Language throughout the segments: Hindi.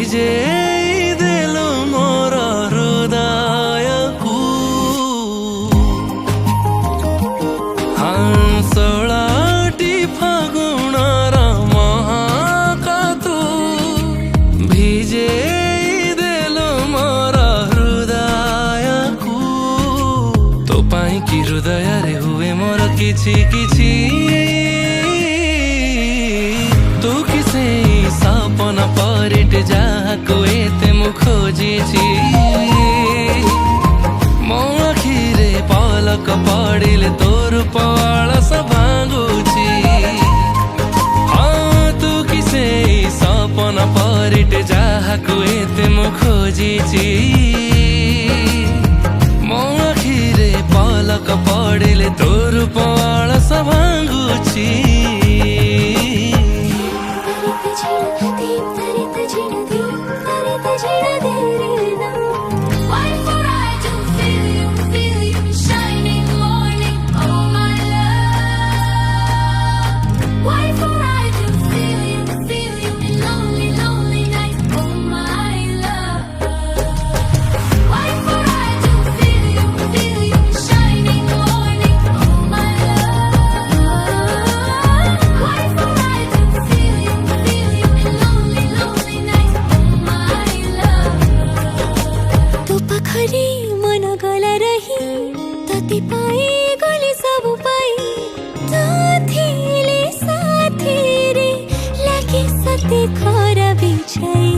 भिजेई देलु मोर हृदयकु हांसलाटी फागुणर महाका तू भिजेई देलु मोर हृदयकु तो पाई कि हृदय रे हुए मोर किछि किछि तू किसे सपना परिट जाको एते मु खोजिछि मो आखिरे पलक पड़िले तोर पवाळस भांगुछि हाँ तू किसे सपना परिट जाको एते मु खोजिछि मो आखिरे पलक पड़िले तोर पवाळस भांगुछि मन गला रही तति पाई गली सब पाई थिले साथी रे लागे सते खरा बिछाई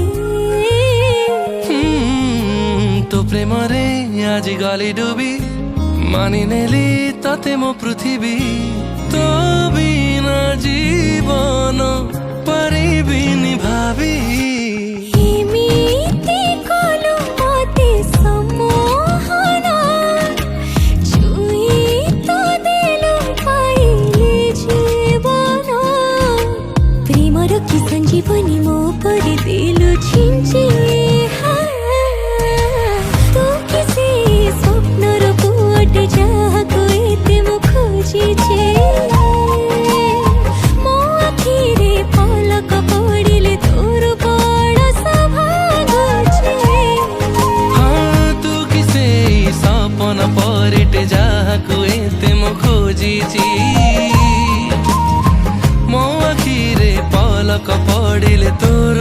तो प्रेम रे आज गली डुबी मानि नेली तते मो पृथ्वी तो बिना जीवन परिबिनी भावी की संजीवनी मो पर दिलु छिंचे तू किसी स्वप्नर कोट जाको एते मु खोजिछे मो आखिरे पलक पड़िले तोर पड़स भागुछे हाँ तू किसे सपना परिट जाको एते मु खोजिछि मो आखिरे पलक पड़िले तोर